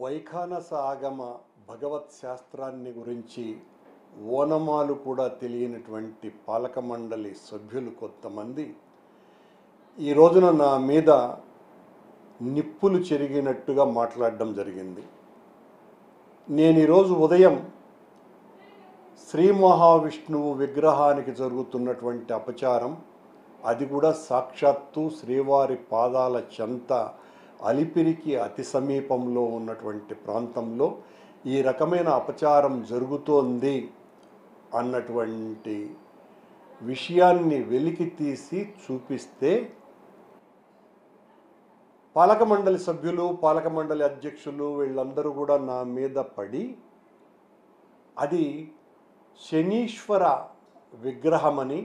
వైఖానస ఆగమ భగవత్ శాస్త్రాన్ని గురించి ఓనమాలు కూడా తెలియనటువంటి పాలక మండలి సభ్యులు కొంతమంది ఈ రోజున నా మీద నిప్పులు చెరిగినట్టుగా మాట్లాడడం జరిగింది. నేను ఈరోజు ఉదయం శ్రీ మహావిష్ణువు విగ్రహానికి జరుగుతున్నటువంటి అపచారం, అది కూడా సాక్షాత్తు శ్రీవారి పాదాల చెంత అలిపిరికి అతి సమీపంలో ఉన్నటువంటి ప్రాంతంలో ఈ రకమైన అపచారం జరుగుతోంది అన్నటువంటి విషయాన్ని వెలికి తీసి చూపిస్తే పాలక మండలి సభ్యులు, పాలక మండలి అధ్యక్షులు వీళ్ళందరూ కూడా నా మీద పడి అది శనీశ్వర విగ్రహమని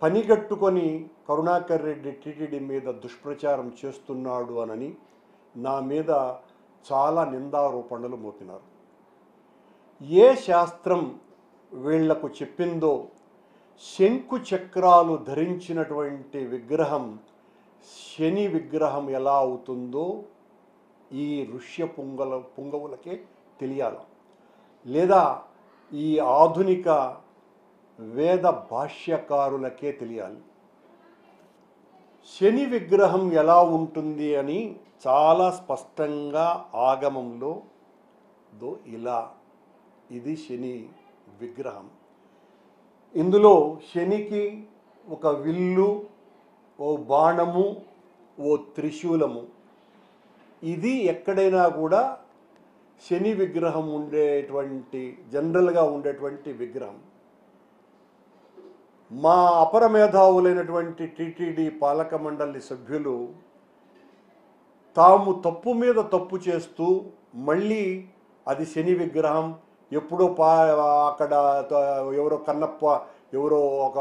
పనిగట్టుకొని కరుణాకర్ రెడ్డి టీటీడీ మీద దుష్ప్రచారం చేస్తున్నాడు అనని నా మీద చాలా నిందారోపణలు మోపినారు. ఏ శాస్త్రం వీళ్లకు చెప్పిందో శంకు చక్రాలు ధరించినటువంటి విగ్రహం శని విగ్రహం ఎలా అవుతుందో ఈ ఋష్య పుంగవులకే తెలియాలి, లేదా ఈ ఆధునిక వేద భాష్యకారులకే తెలియాలి. శని విగ్రహం ఎలా ఉంటుంది అని చాలా స్పష్టంగా ఆగమంలో ఇలా ఇది శని విగ్రహం. ఇందులో శనికి ఒక విల్లు, ఓ బాణము, ఓ త్రిశూలము. ఇది ఎక్కడైనా కూడా శని విగ్రహం ఉండేటువంటి జనరల్గా ఉండేటువంటి విగ్రహం. మా అపర మేధావులైనటువంటి టీటీడీ పాలక మండలి సభ్యులు తాము తప్పు మీద తప్పు చేస్తూ మళ్ళీ అది శని విగ్రహం, ఎప్పుడో అక్కడ ఎవరో కన్నప్ప ఎవరో ఒక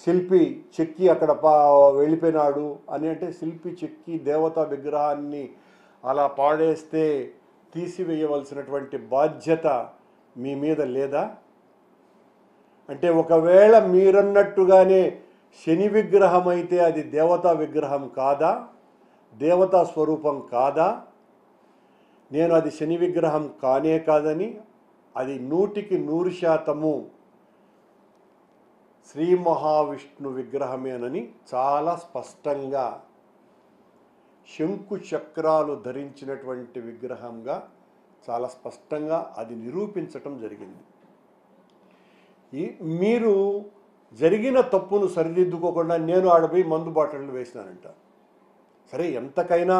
శిల్పి చెక్కి అక్కడ వెళ్ళిపోయినాడు అని, అంటే శిల్పి చెక్కి దేవతా విగ్రహాన్ని అలా పాడేస్తే తీసివేయవలసినటువంటి బాధ్యత మీ మీద లేదా? అంటే ఒకవేళ మీరన్నట్టుగానే శని విగ్రహం అయితే అది దేవతా విగ్రహం కాదా, దేవతా స్వరూపం కాదా? నేను అది శని విగ్రహం కానే కాదని, అది 100% శ్రీ మహావిష్ణు విగ్రహమేనని చాలా స్పష్టంగా శంకు చక్రాలు ధరించినటువంటి విగ్రహంగా చాలా స్పష్టంగా అది నిరూపించటం జరిగింది. మీరు జరిగిన తప్పును సరిదిద్దుకోకుండా నేను ఆడపోయి మందు బాటలు వేసినానంట. సరే, ఎంతకైనా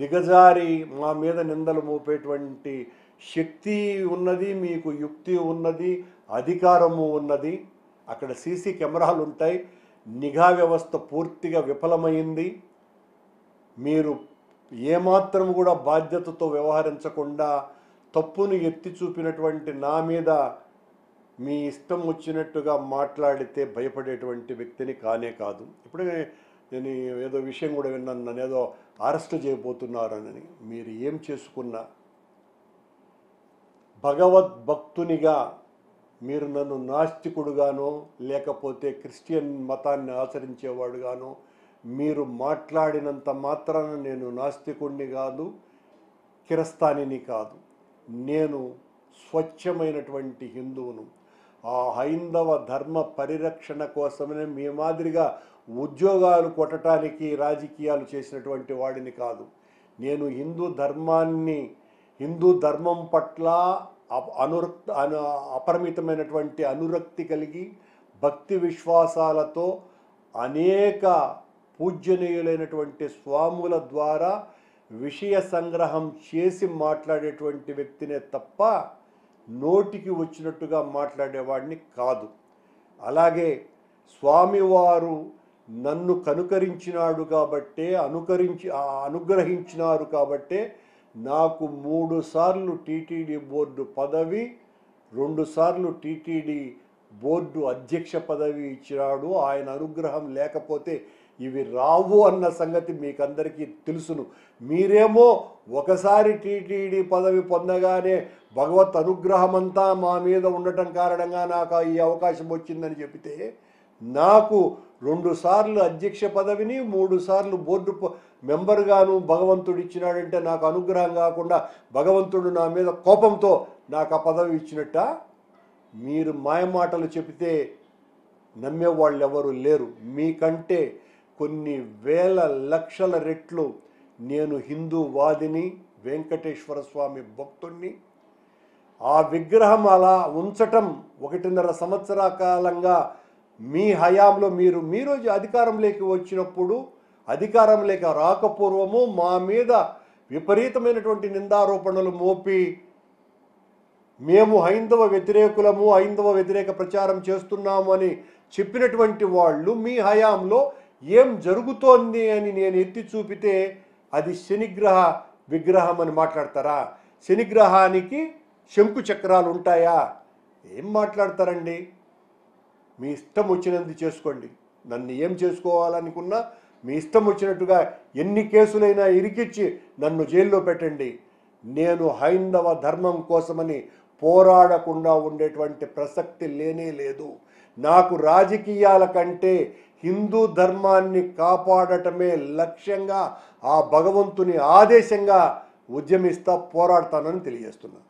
దిగజారి మా మీద నిందలు మోపేటువంటి శక్తి ఉన్నది, మీకు యుక్తి ఉన్నది, అధికారము ఉన్నది. అక్కడ సీసీ కెమెరాలు ఉంటాయి, నిఘా వ్యవస్థ పూర్తిగా విఫలమైంది. మీరు ఏమాత్రం కూడా బాధ్యతతో వ్యవహరించకుండా తప్పును ఎత్తి చూపినటువంటి నా మీద మీ ఇష్టం వచ్చినట్టుగా మాట్లాడితే భయపడేటువంటి వ్యక్తిని కానే కాదు. ఇప్పుడే నేను ఏదో విషయం కూడా విన్నాను, నన్ను ఏదో అరెస్ట్ చేయబోతున్నారని. మీరు ఏం చేసుకున్నా భగవద్భక్తునిగా మీరు నన్ను నాస్తికుడుగానో లేకపోతే క్రిస్టియన్ మతాన్ని ఆచరించేవాడుగానో మీరు మాట్లాడినంత మాత్రాన నేను నాస్తికుడిని కాదు, కిరస్తానిని కాదు. నేను స్వచ్ఛమైనటువంటి హిందువును. ఆ హైందవ ధర్మ పరిరక్షణ కోసమే మీ మాదిరిగా ఉద్యోగాలు కొట్టడానికి రాజకీయాలు చేసినటువంటి వాడిని కాదు. నేను హిందూ ధర్మం పట్ల అపరిమితమైనటువంటి అనురక్తి కలిగి భక్తి విశ్వాసాలతో అనేక పూజ్యనీయులైనటువంటి స్వాముల ద్వారా విషయ సంగ్రహం చేసి మాట్లాడేటువంటి వ్యక్తినే తప్ప నోటికి వచ్చినట్టుగా మాట్లాడేవాడిని కాదు. అలాగే స్వామివారు నన్ను కనుకరించినాడు కాబట్టే అనుగ్రహించినారు కాబట్టే నాకు 3 సార్లు టీటీడీ బోర్డు పదవి, 2 సార్లు టీటీడీ బోర్డు అధ్యక్ష పదవి ఇచ్చినాడు. ఆయన అనుగ్రహం లేకపోతే ఇవి రావు అన్న సంగతి మీకందరికీ తెలుసును. మీరేమో ఒకసారి టీటీడీ పదవి పొందగానే భగవత్ అనుగ్రహమంతా మా మీద ఉండటం కారణంగా నాకు ఈ అవకాశం వచ్చిందని చెబితే, నాకు 2 సార్లు అధ్యక్ష పదవిని 3 సార్లు బోర్డు మెంబర్గాను భగవంతుడు ఇచ్చినాడంటే నాకు అనుగ్రహం కాకుండా భగవంతుడు నా మీద కోపంతో నాకు ఆ పదవి ఇచ్చినట్ట. మీరు మాయమాటలు చెబితే నమ్మేవాళ్ళు ఎవరు లేరు. మీకంటే కొన్ని వేల లక్షల రెట్లు నేను హిందూవాదిని, వెంకటేశ్వర స్వామి భక్తుణ్ణి. ఆ విగ్రహం అలా ఉంచటం 1.5 సంవత్సరాల కాలంగా మీ హయాంలో మీరు అధికారంలోకి వచ్చినప్పుడు, అధికారంలోకి రాకపూర్వము మా మీద విపరీతమైనటువంటి నిందారోపణలు మోపి మేము హైందవ వ్యతిరేకులము, హైందవ వ్యతిరేక ప్రచారం చేస్తున్నాము అని చెప్పినటువంటి వాళ్ళు మీ హయాంలో ఏం జరుగుతోంది అని నేను ఎత్తి చూపితే అది శనిగ్రహ విగ్రహం అని మాట్లాడతారా? శనిగ్రహానికి శంకు చక్రాలు ఉంటాయా? ఏం మాట్లాడతారండి? మీ ఇష్టం వచ్చినది చేసుకోండి. నన్ను ఏం చేసుకోవాలనుకున్నా మీ ఇష్టం వచ్చినట్టుగా ఎన్ని కేసులైనా ఇరికిచ్చి నన్ను జైల్లో పెట్టండి. నేను హైందవ ధర్మం కోసమని పోరాడకుండా ఉండేటువంటి ప్రసక్తి లేనే లేదు. నాకు రాజకీయాల కంటే హిందూ ధర్మాన్ని కాపాడటమే లక్ష్యంగా, ఆ భగవంతుని ఆదేశంగా ఉద్యమిస్తా, పోరాడతానని తెలియజేస్తున్నా.